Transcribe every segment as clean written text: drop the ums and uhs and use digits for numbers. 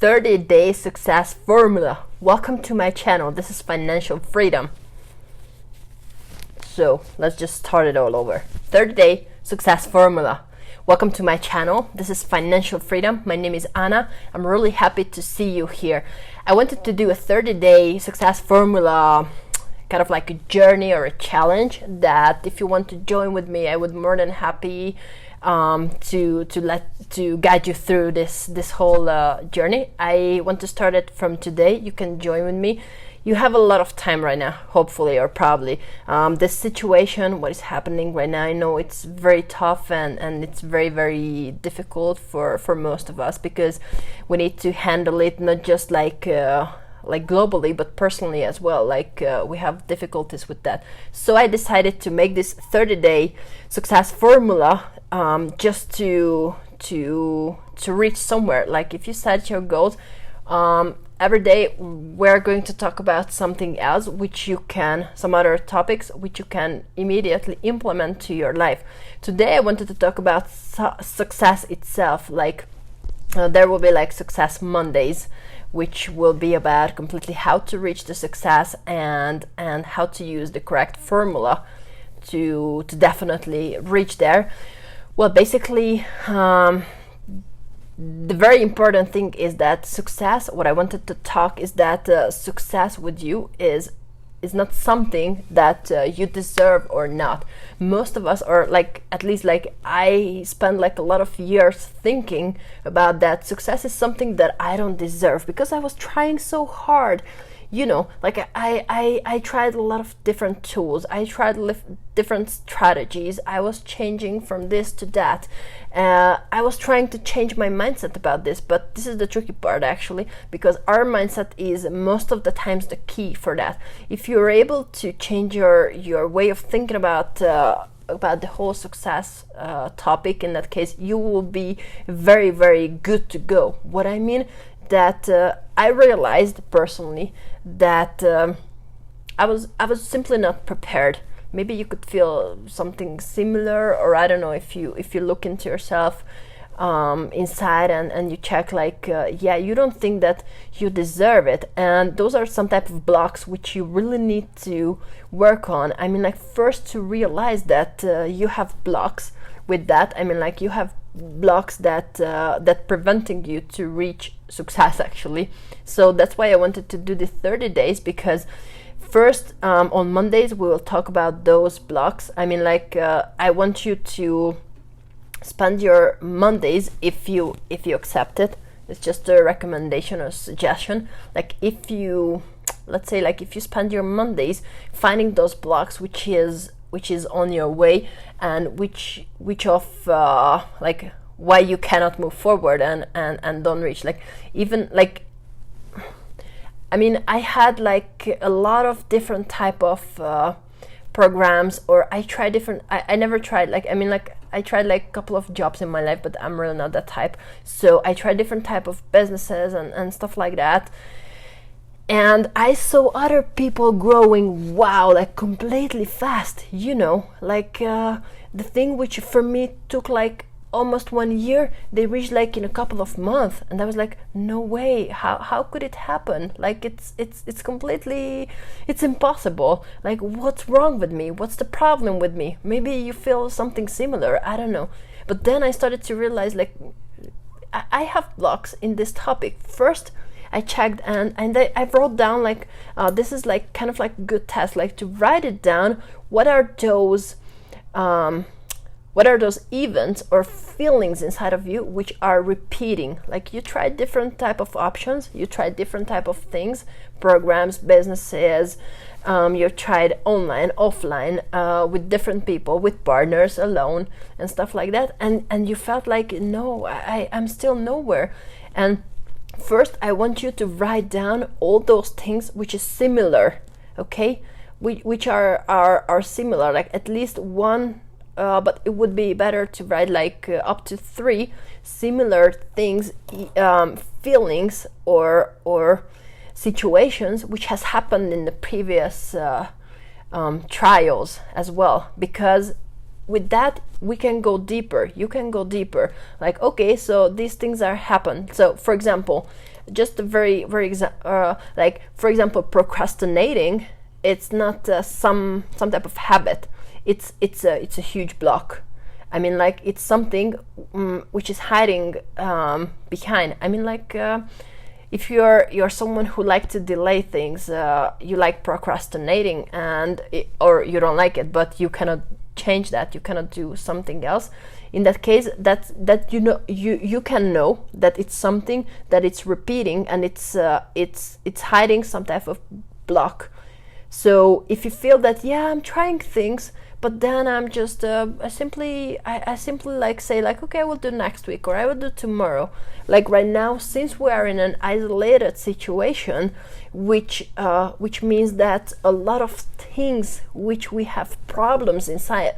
30-day success formula. Welcome to my channel. This is financial freedom. So let's just start it all over. 30-day success formula. Welcome to my channel. This is financial freedom. My name is Anna. I'm really happy to see you here. I wanted to do a 30-day success formula, kind of like a journey or a challenge that if you want to join with me, I would more than happy to guide you through this whole journey. I want to start it from today. You can join with me. You have a lot of time right now, hopefully, or probably. This situation, what is happening right now, I know it's very tough and it's very, very difficult for most of us, because we need to handle it not just like globally, but personally as well. We have difficulties with that. So I decided to make this 30-day success formula just to reach somewhere. Like if you set your goals, every day we're going to talk about something else, some other topics which you can immediately implement to your life. Today I wanted to talk about success itself. There will be like Success Mondays, which will be about completely how to reach the success and how to use the correct formula to definitely reach there. Well, basically, the very important thing is that success, what I wanted to talk is that success with you is not something that you deserve or not. Most of us, or at least I spent a lot of years thinking about that success is something that I don't deserve, because I was trying so hard. I tried a lot of different tools. I tried different strategies. I was changing from this to that. I was trying to change my mindset about this, but this is the tricky part actually, because our mindset is most of the times the key for that. If you're able to change your way of thinking about the whole success topic, in that case, you will be very, very good to go. What I mean that I realized personally that I was simply not prepared. Maybe you could feel something similar, or I don't know, if you look into yourself inside and you check you don't think that you deserve it, and those are some type of blocks which you really need to work on. I mean, first to realize that you have blocks with that. I mean, you have blocks that preventing you to reach success actually. So that's why I wanted to do the 30 days, because first on Mondays we will talk about those blocks. I mean, I want you to spend your Mondays, if you accept it. It's just a recommendation or suggestion. If you spend your Mondays finding those blocks which is on your way, and which of why you cannot move forward and don't reach. I had a lot of different type of programs, or I tried different. I never tried I tried a couple of jobs in my life, but I'm really not that type. So I tried different type of businesses and stuff like that. And I saw other people growing, completely fast, the thing which for me took almost 1 year, they reached in a couple of months. And I was no way, how could it happen? It's completely, it's impossible. What's wrong with me? What's the problem with me? Maybe you feel something similar, I don't know. But then I started to realize I have blocks in this topic. First, I checked and I wrote down this is kind of good test, to write it down. What are those events or feelings inside of you which are repeating? You tried different type of options, you tried different type of things, programs, businesses, you tried online, offline, with different people, with partners, alone, and stuff like that, and you felt no, I'm still nowhere. And first, I want you to write down all those things which is similar, okay? Which are similar, at least one, but it would be better to write up to 3 similar things, feelings or situations which has happened in the previous trials as well. Because with that we can go deeper. You can go deeper, like, okay, so these things are happen. So for example, just a very like, for example, procrastinating, it's not some type of habit. It's a huge block. I mean, like, it's something which is hiding behind. I mean, like, if you're someone who like to delay things, you like procrastinating, or you don't like it, but you cannot change that. You cannot do something else. In that case, that you can know that it's something that it's repeating, and it's hiding some type of block. So if you feel that, yeah, I'm trying things, but then I'm just I simply like say, like, okay, I will do next week, or I will do tomorrow. Like right now, since we are in an isolated situation, which means that a lot of things which we have problems inside.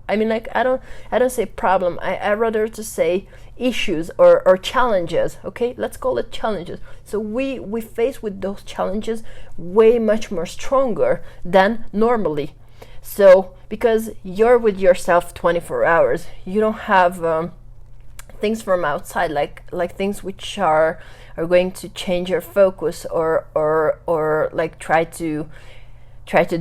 I mean, like, I don't say problem. I rather to say issues or challenges. Okay, let's call it challenges. So we face with those challenges way much more stronger than normally. So because you're with yourself 24 hours, you don't have things from outside, like things which are going to change your focus, or like try to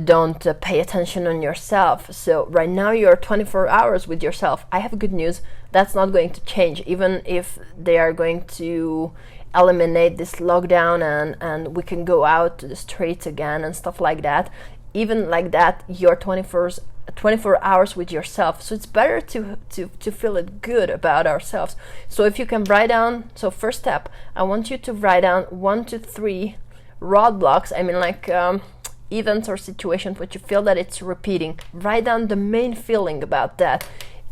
don't pay attention on yourself. So right now you're 24 hours with yourself. I have good news. That's not going to change, even if they are going to eliminate this lockdown and we can go out to the streets again and stuff like that. Even like that, you're 24 hours with yourself. So it's better to feel it good about ourselves. So if you can write down, so first step, I want you to write down 1 to 3 roadblocks. I mean, like, events or situations which you feel that it's repeating. Write down the main feeling about that: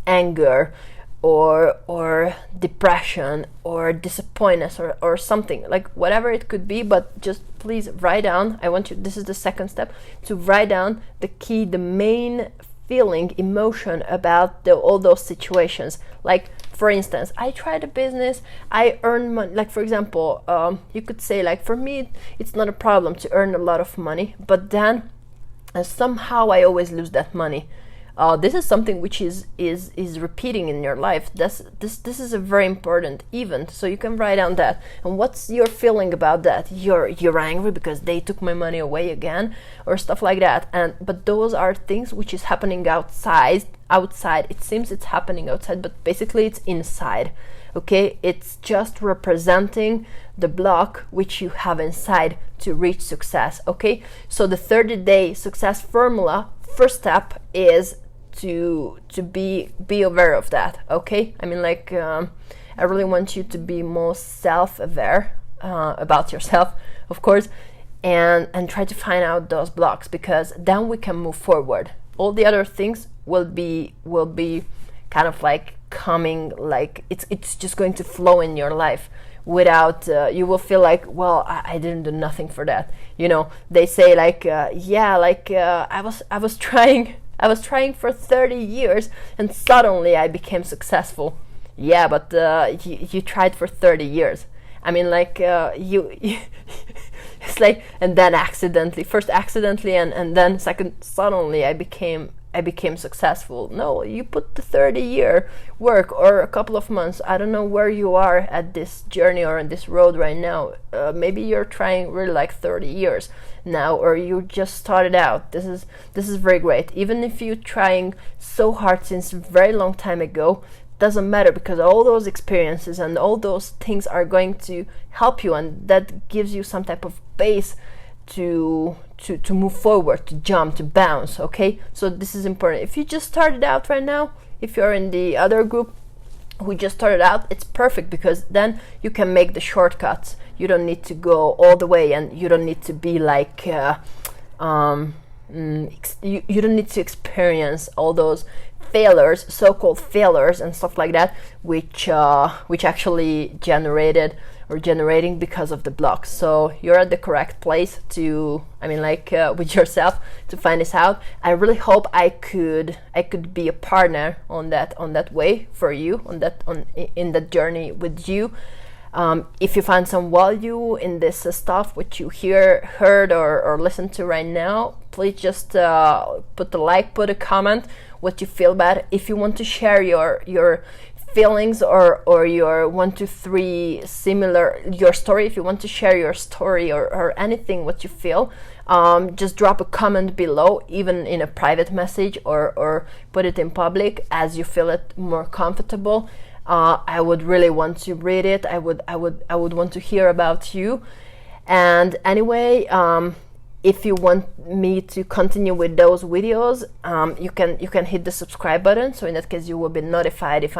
anger, or depression, or disappointment, or something, like whatever it could be. But just please write down. I want you, this is the second step, to write down the main feeling, emotion about all those situations. Like, for instance, I tried a business, I earned money. Like, for example, you could say, like, for me it's not a problem to earn a lot of money, but then somehow I always lose that money. This is something which is repeating in your life. This is a very important event. So you can write down that. And what's your feeling about that? You're angry because they took my money away again, or stuff like that. But those are things which is happening outside. It seems it's happening outside, but basically it's inside. Okay, it's just representing the block which you have inside to reach success. Okay, so the 30-day success formula, first step is to be aware of that. Okay, I mean, like, I really want you to be more self-aware about yourself, of course, and try to find out those blocks, because then we can move forward. All the other things will be kind of like coming, like it's just going to flow in your life without you will feel like, well, I didn't do nothing for that. You know, they say, like, I was trying for 30 years and suddenly I became successful. Yeah, but you tried for 30 years. I mean, like, you it's like, and then first accidentally, and then second, suddenly I became successful. No, you put the 30-year work, or a couple of months. I don't know where you are at this journey or on this road right now. Maybe you're trying really like 30 years now, or you just started out. This is very great. Even if you're trying so hard since a very long time ago, doesn't matter, because all those experiences and all those things are going to help you, and that gives you some type of base to move forward, to jump, to bounce. Okay, so this is important. If you just started out right now, if you're in the other group who just started out, it's perfect, because then you can make the shortcuts. You don't need to go all the way, and you don't need to be like you don't need to experience all those failures, so-called failures and stuff like that, which actually generating because of the blocks. So you're at the correct place to, with yourself, to find this out. I really hope I could be a partner on that way for you, in that journey with you. If you find some value in this stuff which you heard or listened to right now, please just put the like, put a comment what you feel about it. If you want to share your feelings or your 1 2 3 similar your story, if you want to share your story or anything what you feel, just drop a comment below, even in a private message, or put it in public as you feel it more comfortable. I would really want to read it. I would want to hear about you. And anyway, if you want me to continue with those videos, you can hit the subscribe button. So in that case, you will be notified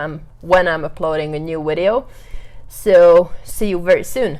when I'm uploading a new video. So see you very soon.